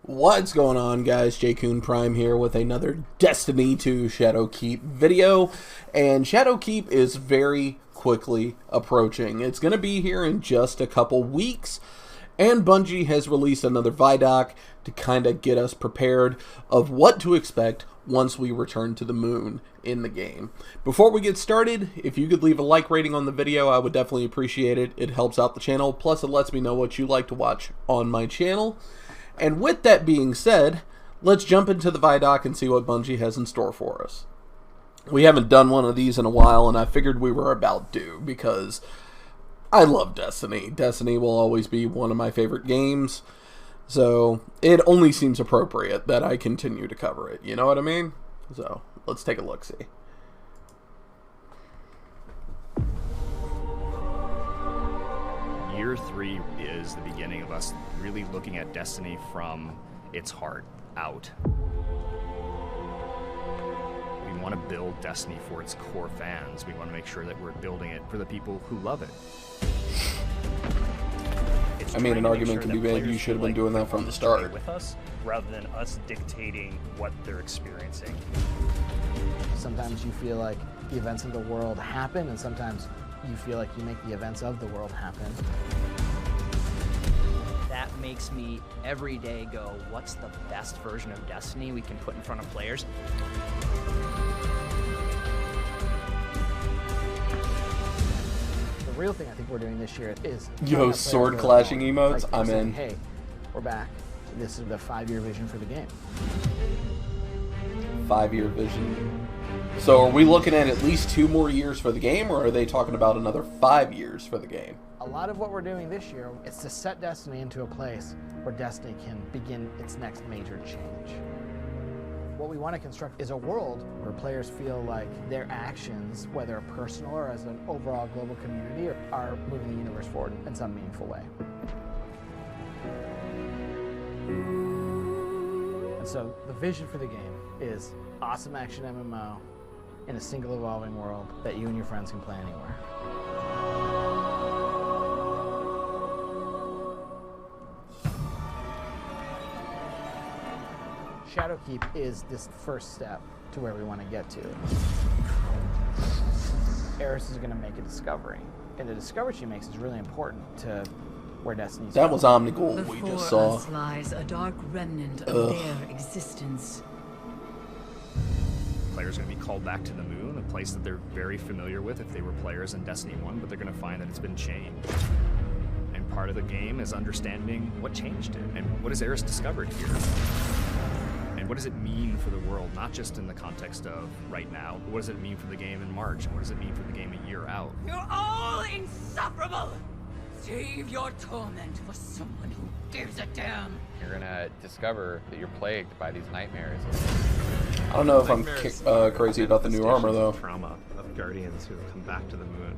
What's going on, guys? Jkun Prime here with another Destiny 2 Shadowkeep video, and Shadowkeep is very quickly approaching. It's going to be here in just a couple weeks, and Bungie has released another ViDoc to kind of get us prepared of what to expect once we return to the moon in the game. Before we get started, if you could leave a like rating on the video, I would definitely appreciate it. It helps out the channel, plus it lets me know what you like to watch on my channel. And with that being said, let's jump into the ViDoc and see what Bungie has in store for us. We haven't done one of these in a while, and I figured we were about due because I love Destiny. Destiny will always be one of my favorite games, so it only seems appropriate that I continue to cover it. You know what I mean? So let's take a look-see. Year 3 is the beginning of us really looking at Destiny from its heart out. We want to build Destiny for its core fans. We want to make sure that we're building it for the people who love it. I mean, an argument can be made you should have been doing that from the start. With us, rather than us dictating what they're experiencing. Sometimes you feel like the events of the world happen, and sometimes you feel like you make the events of the world happen. That makes me every day go, what's the best version of Destiny we can put in front of players? The real thing I think we're doing this year is sword clashing emotes. Like, I'm saying, in. Hey, we're back. This is the 5-year vision for the game. 5-year vision. So are we looking at least 2 more years for the game, or are they talking about another 5 years for the game? A lot of what we're doing this year is to set Destiny into a place where Destiny can begin its next major change. What we want to construct is a world where players feel like their actions, whether personal or as an overall global community, are moving the universe forward in some meaningful way. And so the vision for the game is awesome action MMO in a single evolving world that you and your friends can play anywhere. Shadowkeep is this first step to where we want to get to. Eris is going to make a discovery, and the discovery she makes is really important to where Destiny's That was Omnigul we Before just saw. us lies a dark remnant of their existence. Players are going to be called back to the moon, a place that they're very familiar with if they were players in Destiny 1, but they're going to find that it's been changed. And part of the game is understanding what changed it, and what has Eris discovered here. And what does it mean for the world, not just in the context of right now, but what does it mean for the game in March, and what does it mean for the game a year out? You're all insufferable! Save your torment for someone who gives a damn. You're gonna discover that you're plagued by these nightmares. I don't know if I'm crazy about the new armor, though. Trauma of Guardians who have come back to the moon.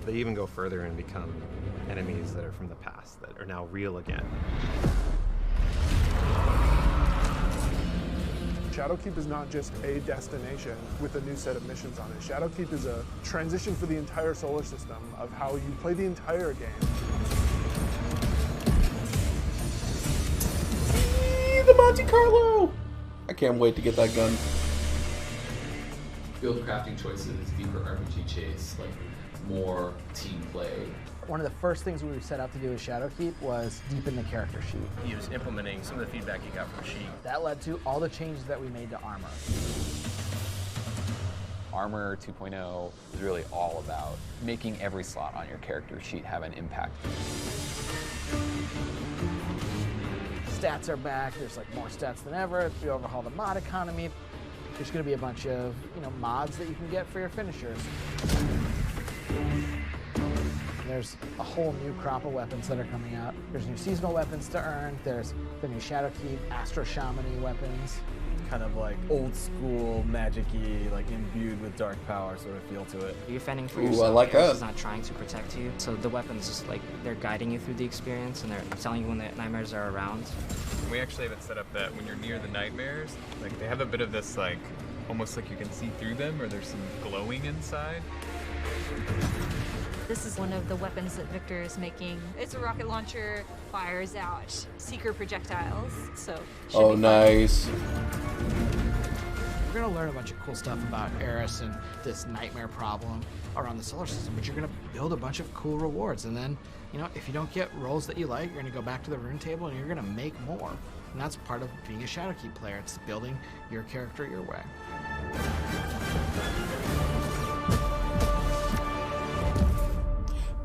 They even go further and become enemies that are from the past, that are now real again. Shadowkeep is not just a destination with a new set of missions on it. Shadowkeep is a transition for the entire solar system of how you play the entire game. The Monte Carlo! I can't wait to get that gun. Field crafting choices, deeper RPG chase, like more team play. One of the first things we set out to do with Shadowkeep was deepen the character sheet. He was implementing some of the feedback he got from Sheik. That led to all the changes that we made to armor. Armor 2.0 is really all about making every slot on your character sheet have an impact. Stats are back, there's like more stats than ever. We overhauled the mod economy. There's gonna be a bunch of, mods that you can get for your finishers. There's a whole new crop of weapons that are coming out. There's new seasonal weapons to earn. There's the new Shadowkeep, Astro Shaman-y weapons. Kind of like old school, magic-y, like imbued with dark power sort of feel to it. You're fending for Ooh, yourself. I like Eris that. is not trying to protect you. So the weapons just like, they're guiding you through the experience and they're telling you when the nightmares are around. We actually have it set up that when you're near the nightmares, like they have a bit of this like, almost like you can see through them or there's some glowing inside. This is one of the weapons that Victor is making. It's a rocket launcher, fires out seeker projectiles, so should Oh, be fun. nice. You're gonna learn a bunch of cool stuff about Eris and this nightmare problem around the solar system, but you're gonna build a bunch of cool rewards, and then, you know, if you don't get rolls that you like, you're gonna go back to the rune table and you're gonna make more. And that's part of being a Shadowkeep player. It's building your character your way.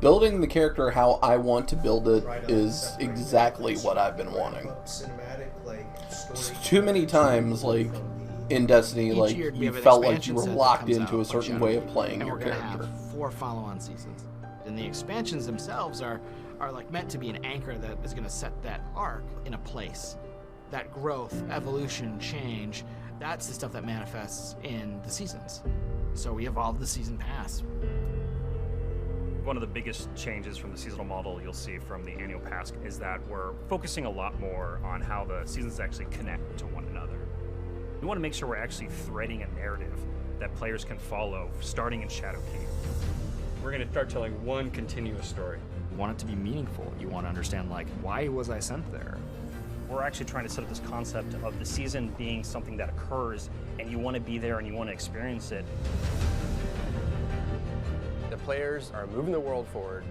Building the character how I want to build it is exactly what I've been wanting. Too many times, like, in Destiny, like, you felt like you were locked into a certain way of playing your character. Have 4 follow-on seasons. And the expansions themselves are like meant to be an anchor that is gonna set that arc in a place. That growth, evolution, change, that's the stuff that manifests in the seasons. So we evolved the season pass. One of the biggest changes from the seasonal model you'll see from the annual pass is that we're focusing a lot more on how the seasons actually connect to one another. We want to make sure we're actually threading a narrative that players can follow starting in Shadowkeep. We're going to start telling one continuous story. You want it to be meaningful. You want to understand, like, why was I sent there? We're actually trying to set up this concept of the season being something that occurs and you want to be there and you want to experience it. The players are moving the world forward.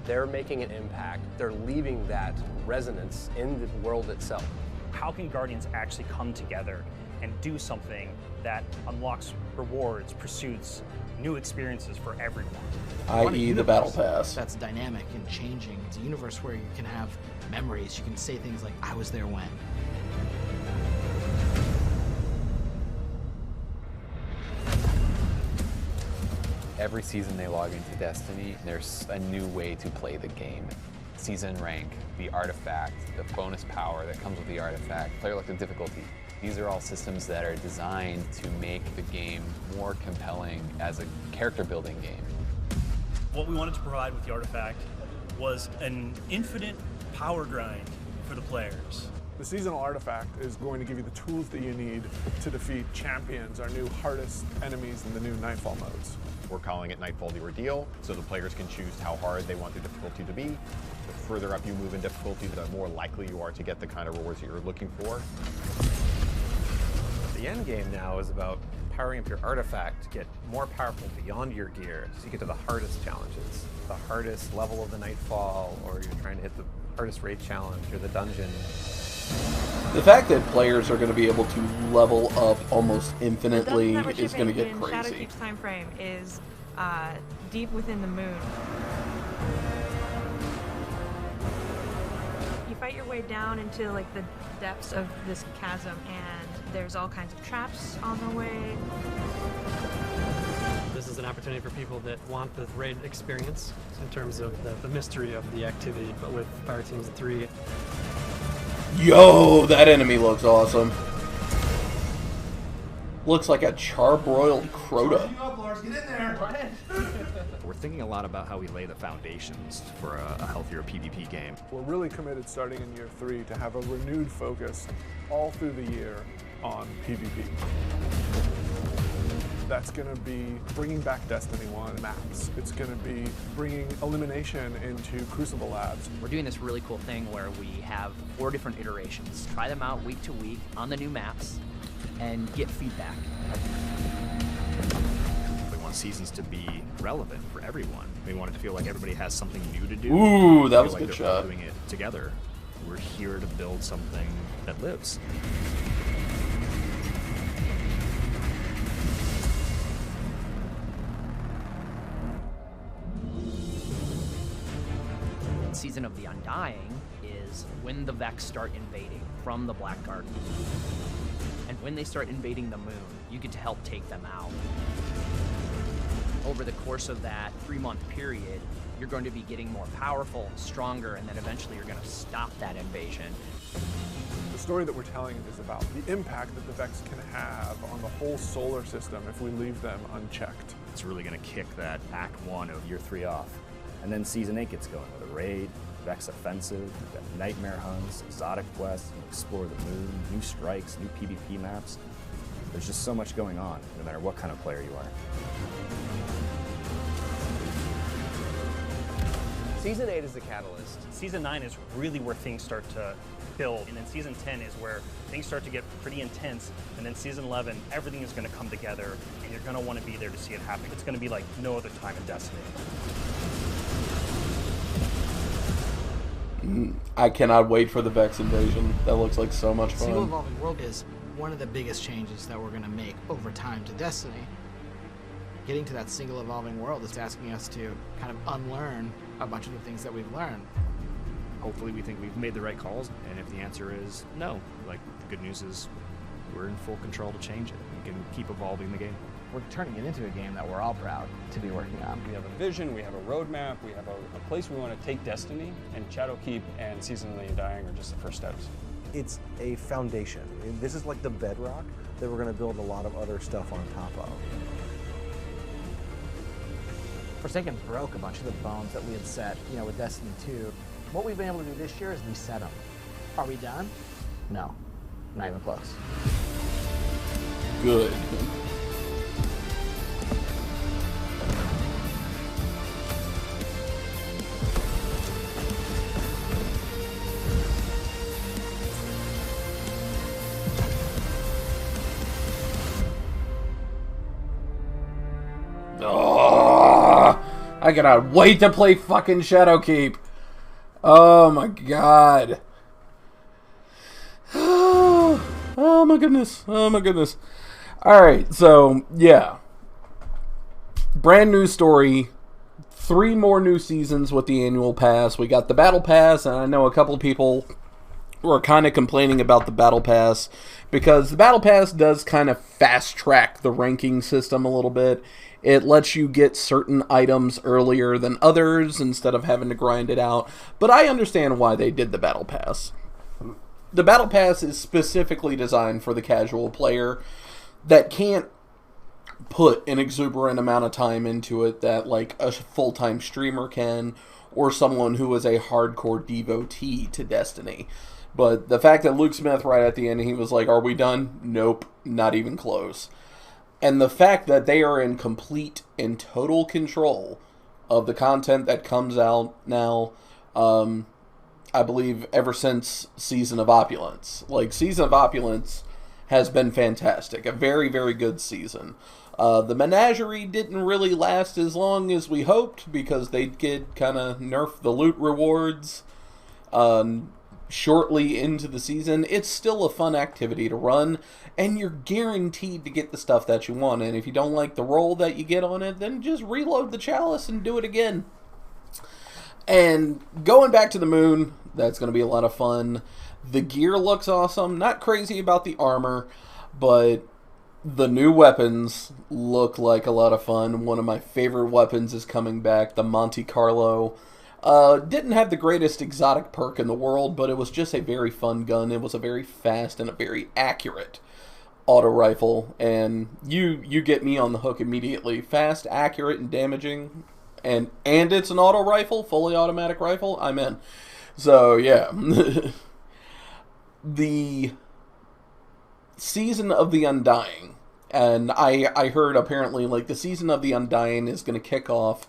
They're making an impact. They're leaving that resonance in the world itself. How can Guardians actually come together and do something that unlocks rewards, pursuits, new experiences for everyone? I.e. the Battle Pass. That's dynamic and changing. It's a universe where you can have memories. You can say things like, I was there when. Every season they log into Destiny, there's a new way to play the game. Season rank, the artifact, the bonus power that comes with the artifact, player elected difficulty. These are all systems that are designed to make the game more compelling as a character building game. What we wanted to provide with the artifact was an infinite power grind for the players. The seasonal artifact is going to give you the tools that you need to defeat champions, our new hardest enemies in the new Nightfall modes. We're calling it Nightfall the Ordeal, so the players can choose how hard they want the difficulty to be. The further up you move in difficulty, the more likely you are to get the kind of rewards that you're looking for. The end game now is about powering up your artifact to get more powerful beyond your gear, so you get to the hardest challenges, the hardest level of the Nightfall, or you're trying to hit the hardest raid challenge or the dungeon. The fact that players are going to be able to level up almost infinitely is going to get crazy. Shadowkeep's time frame is deep within the moon. You fight your way down into like the depths of this chasm, and there's all kinds of traps on the way. This is an opportunity for people that want the raid experience in terms of the mystery of the activity, but with Fire Teams 3. Yo, that enemy looks awesome. Looks like a charbroiled Crota. We're thinking a lot about how we lay the foundations for a healthier PvP game. We're really committed starting in year 3 to have a renewed focus all through the year on PvP. That's going to be bringing back Destiny 1 maps. It's going to be bringing elimination into Crucible Labs. We're doing this really cool thing where we have 4 different iterations. Try them out week to week on the new maps and get feedback. We want seasons to be relevant for everyone. We want it to feel like everybody has something new to do. Ooh, that was a like good they're all shot. doing it together. We're here to build something that lives. Season of the Undying is when the Vex start invading from the Black Garden. And when they start invading the moon, you get to help take them out. Over the course of that 3-month period, you're going to be getting more powerful, stronger, and then eventually you're going to stop that invasion. The story that we're telling is about the impact that the Vex can have on the whole solar system if we leave them unchecked. It's really going to kick that Act 1 of Year 3 off. And then Season 8 gets going with a raid, Vex offensive, we've got nightmare hunts, exotic quests, explore the moon, new strikes, new PvP maps. There's just so much going on, no matter what kind of player you are. Season 8 is the catalyst. Season 9 is really where things start to build, and then Season 10 is where things start to get pretty intense, and then Season 11, everything is going to come together, and you're going to want to be there to see it happen. It's going to be like no other time in Destiny. I cannot wait for the Vex invasion. That looks like so much fun. Single evolving world is one of the biggest changes that we're going to make over time to Destiny. Getting to that single evolving world is asking us to kind of unlearn a bunch of the things that we've learned. Hopefully we think we've made the right calls, and if the answer is no, like, the good news is we're in full control to change it. We can keep evolving the game. We're turning it into a game that we're all proud to be working on. We have a vision, we have a roadmap, we have a place we want to take Destiny, and Shadowkeep and Season of the Undying are just the first steps. It's a foundation. This is like the bedrock that we're going to build a lot of other stuff on top of. Forsaken broke a bunch of the bones that we had set, with Destiny 2. What we've been able to do this year is reset them. Are we done? No, not even close. Good. I cannot wait to play fucking Shadowkeep. Oh my god. Oh my goodness. Oh my goodness. Alright, so, yeah. Brand new story. 3 more new seasons with the annual pass. We got the battle pass, and I know a couple of people were kind of complaining about the battle pass because the battle pass does kind of fast track the ranking system a little bit. It lets you get certain items earlier than others instead of having to grind it out. But I understand why they did the battle pass. The battle pass is specifically designed for the casual player that can't put an exuberant amount of time into it that like a full-time streamer can, or someone who is a hardcore devotee to Destiny. But the fact that Luke Smith right at the end, he was like, "Are we done?" Nope, not even close. And the fact that they are in complete and total control of the content that comes out now, I believe ever since Season of Opulence. Like, Season of Opulence has been fantastic. A very, very good season. The Menagerie didn't really last as long as we hoped because they did kind of nerf the loot rewards shortly into the season. It's still a fun activity to run, and you're guaranteed to get the stuff that you want. And if you don't like the roll that you get on it, then just reload the chalice and do it again. And going back to the moon, that's going to be a lot of fun. The gear looks awesome. Not crazy about the armor, but the new weapons look like a lot of fun. One of my favorite weapons is coming back, the Monte Carlo. Didn't have the greatest exotic perk in the world, but it was just a very fun gun. It was a very fast and a very accurate auto rifle, and you get me on the hook immediately. Fast, accurate, and damaging, and it's an auto rifle, fully automatic rifle. I'm in. So yeah, the Season of the Undying, and I heard apparently like the Season of the Undying is going to kick off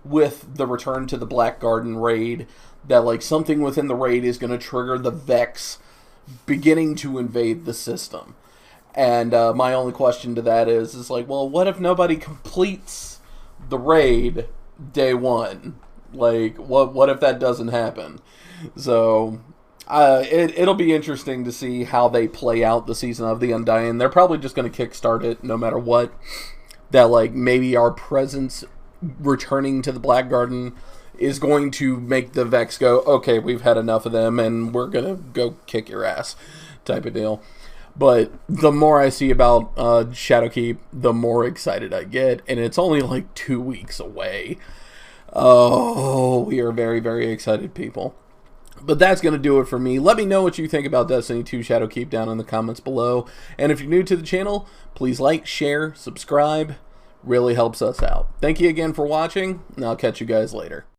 with the return to the Black Garden raid, that like something within the raid is going to trigger the Vex beginning to invade the system. And my only question to that is like, well, what if nobody completes the raid day one? Like, what if that doesn't happen? So it'll be interesting to see how they play out the Season of the Undying. They're probably just going to kickstart it no matter what. That like maybe our presence returning to the Black Garden is going to make the Vex go, okay, we've had enough of them and we're gonna go kick your ass type of deal. But the more I see about Shadowkeep, the more excited I get, and it's only like 2 weeks away. Oh, we are very, very excited, people. But that's going to do it for me. Let me know what you think about Destiny 2 Shadowkeep down in the comments below. And if you're new to the channel, please like, share, subscribe. Really helps us out. Thank you again for watching, and I'll catch you guys later.